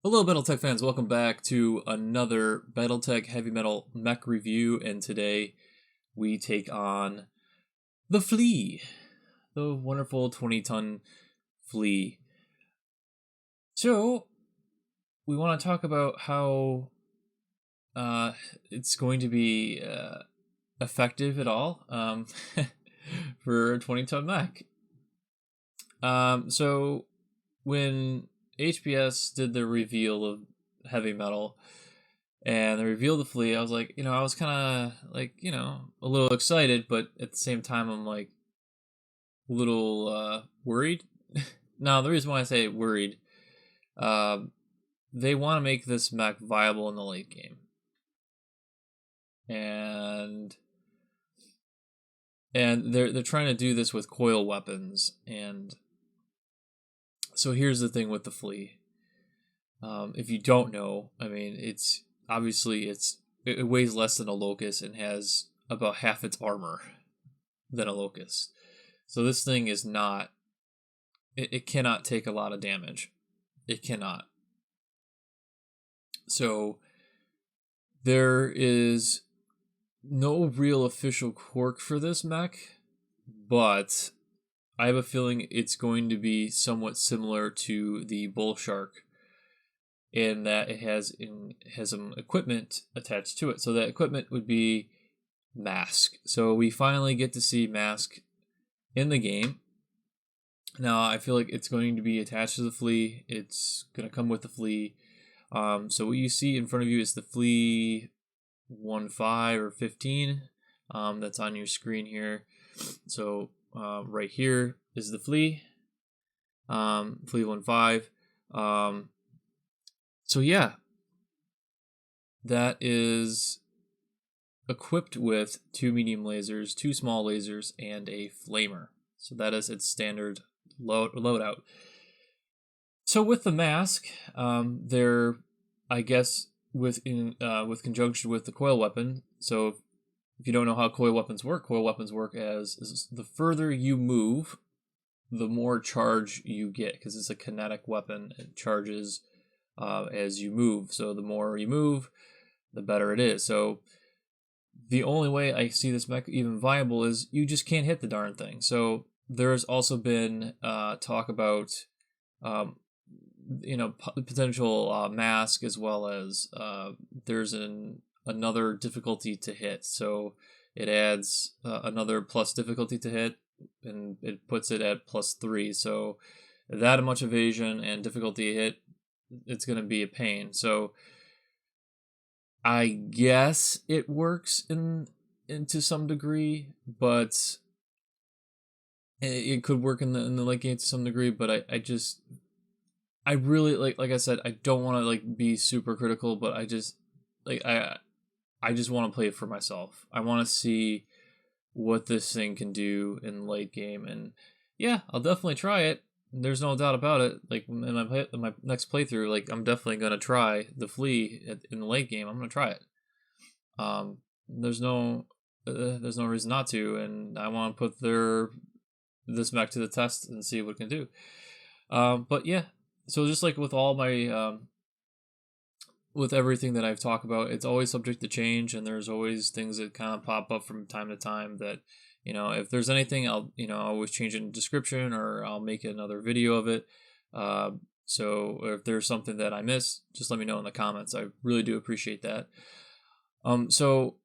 Hello, Battletech fans. Welcome back to another Battletech Heavy Metal Mech review, and today we take on the Flea, the wonderful 20-ton Flea. So, we want to talk about how it's going to be effective at all for a 20-ton mech. So, when HBS did the reveal of heavy metal and they revealed the Flea, I was like, I was kind of like, a little excited, but at the same time, I'm like a little worried. Now, the reason why I say worried, they want to make this mech viable in the late game, and they're trying to do this with coil weapons. And so here's the thing with the Flea. If you don't know, I mean, it's obviously it weighs less than a locust and has about half its armor than a locust. So this thing is not. It cannot take a lot of damage. It cannot. So there is no real official quirk for this mech, but I have a feeling it's going to be somewhat similar to the Bull Shark in that it has some equipment attached to it. So that equipment would be Mask. So we finally get to see Mask in the game. Now I feel like it's going to be attached to the Flea. It's going to come with the Flea. So what you see in front of you is the Flea 1.5 or 15. That's on your screen here. So right here is the Flea. Flea 1.5. So yeah, that is equipped with 2 medium lasers, 2 small lasers, and a flamer. So that is its standard loadout. So with the Mask, they're, I guess, with conjunction with the coil weapon. So if you don't know how coil weapons work as the further you move, the more charge you get, because it's a kinetic weapon. It charges as you move. So the more you move, the better it is. So the only way I see this mech even viable is you just can't hit the darn thing. So there's also been talk about potential Mask, as well as there's another difficulty to hit. So it adds another plus difficulty to hit, and it puts it at +3. So that much evasion and difficulty to hit, it's going to be a pain. So I guess it works to some degree, but it could work in the late game to some degree. But I really like I said, I don't want to be super critical, but I just want to play it for myself. I want to see what this thing can do in late game, and yeah, I'll definitely try it. There's no doubt about it. Like in my next playthrough, I'm definitely gonna try the Flea in the late game. I'm gonna try it. There's no reason not to, and I want to put this mech to the test and see what it can do. But yeah, so just like with all my with everything that I've talked about, it's always subject to change, and there's always things that kind of pop up from time to time that, if there's anything, I'll always change it in the description, or I'll make another video of it. So if there's something that I miss, just let me know in the comments. I really do appreciate that. So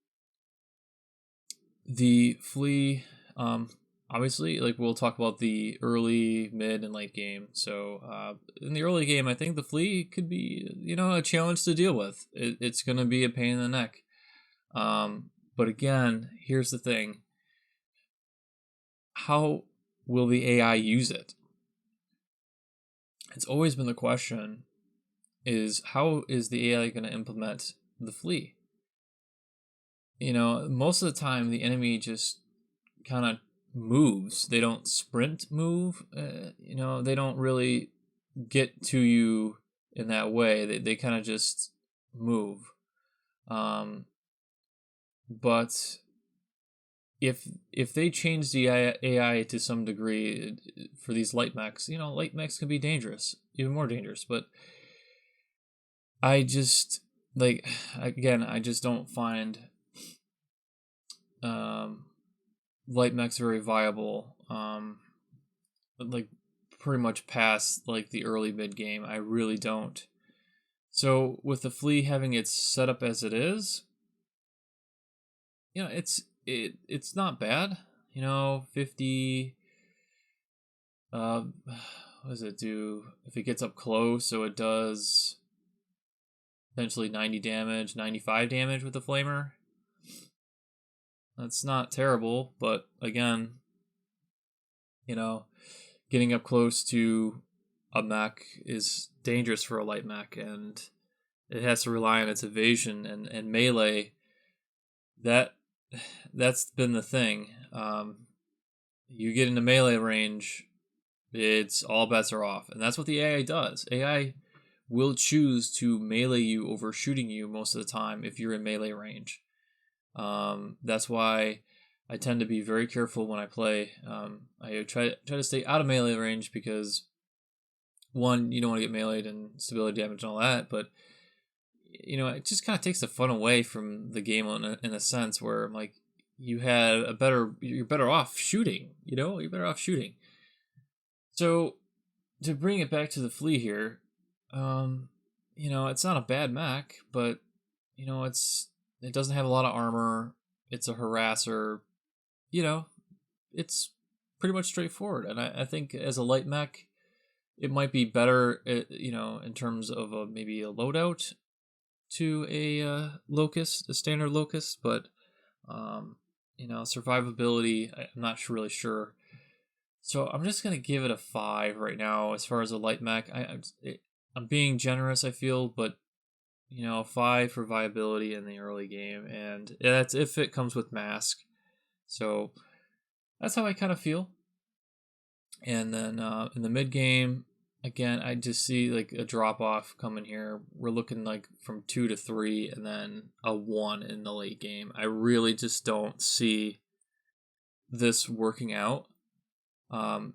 the Flea, obviously, we'll talk about the early, mid, and late game. So in the early game, I think the Flea could be, a challenge to deal with. It's going to be a pain in the neck. But again, here's the thing. How will the AI use it? It's always been the question, is how is the AI going to implement the Flea? Most of the time, the enemy just kind of moves. They don't sprint move. They don't really get to you in that way. They kind of just move. But if they change the AI to some degree for these light mechs, light mechs can be dangerous, even more dangerous. But I just like again, I just don't find light mechs very viable. Like pretty much past like the early mid game, I really don't. So with the Flea having its setup as it is, it's not bad. 50. What does it do if it gets up close? So it does potentially 90 damage, 95 damage with the flamer. That's not terrible, but again, getting up close to a mech is dangerous for a light mech, and it has to rely on its evasion and melee. That's been the thing. You get into melee range, it's all bets are off, and that's what the AI does. AI will choose to melee you over shooting you most of the time if you're in melee range. That's why I tend to be very careful when I play. I try to stay out of melee range because, one, you don't want to get meleeed and stability damage and all that, but it just kind of takes the fun away from the game in a sense where I'm like, you're better off shooting. You're better off shooting. So to bring it back to the Flea here, it's not a bad mech, but it doesn't have a lot of armor. It's a harasser. It's pretty much straightforward. And I think as a light mech, it might be better, in terms of maybe a loadout to a locust, a standard locust. But, survivability, I'm not really sure. So I'm just going to give it a 5 right now as far as a light mech. I'm being generous, I feel, but 5 for viability in the early game, and that's if it comes with mask. So that's how I kind of feel. And then in the mid game, again, I just see like a drop off coming here. We're looking like from 2 to 3, and then a 1 in the late game. I really just don't see this working out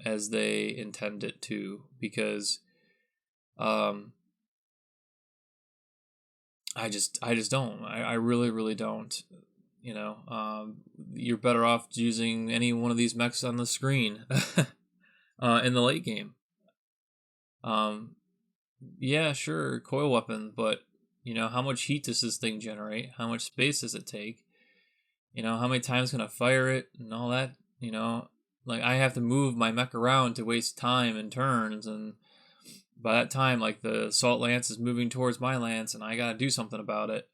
as they intend it to, because I just don't. I really don't. You're better off using any one of these mechs on the screen in the late game. Yeah, sure, coil weapon, but how much heat does this thing generate? How much space does it take? How many times can I fire it and all that? Like I have to move my mech around to waste time and turns, and by that time, like the assault lance is moving towards my lance, and I gotta do something about it.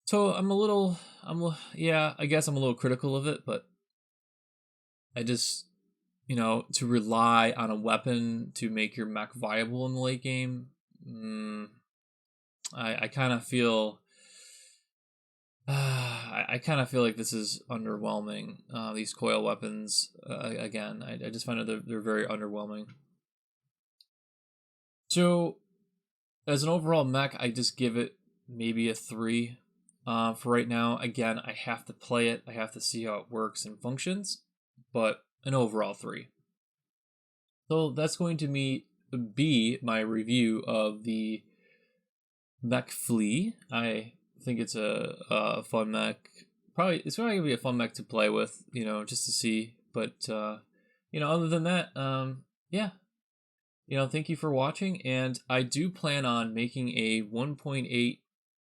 So I guess I'm a little critical of it, but I just, to rely on a weapon to make your mech viable in the late game, I kind of feel, I kind of feel like this is underwhelming. These coil weapons, again, I just find that they're very underwhelming. So, as an overall mech, I just give it maybe a 3 for right now. Again, I have to play it. I have to see how it works and functions, but an overall 3. So that's going to be my review of the Mech Flea. I think it's a fun mech. It's probably going to be a fun mech to play with, just to see. But, other than that, yeah. Thank you for watching, and I do plan on making a 1.8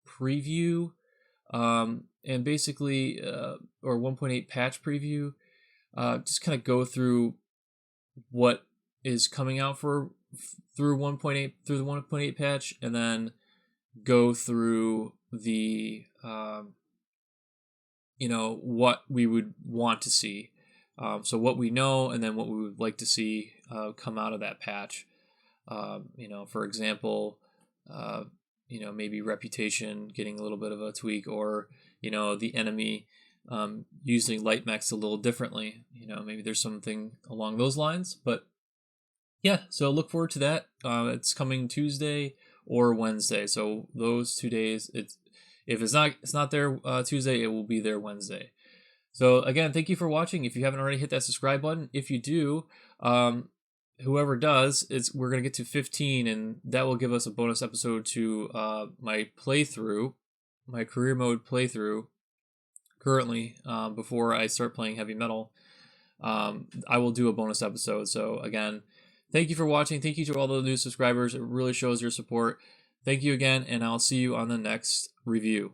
preview, and basically, or 1.8 patch preview, just kind of go through what is coming out through the 1.8 patch, and then go through the, what we would want to see. So what we know, and then what we would like to see come out of that patch. For example, maybe reputation getting a little bit of a tweak, or the enemy using light mechs a little differently. Maybe there's something along those lines. But yeah, so look forward to that. It's coming Tuesday or Wednesday. So those 2 days. If it's not there Tuesday, it will be there Wednesday. So again, thank you for watching. If you haven't already, hit that subscribe button. If you do, whoever does, we're gonna get to 15, and that will give us a bonus episode to my playthrough, my career mode playthrough. Currently, before I start playing heavy metal, I will do a bonus episode. So again, thank you for watching. Thank you to all the new subscribers. It really shows your support. Thank you again, and I'll see you on the next review.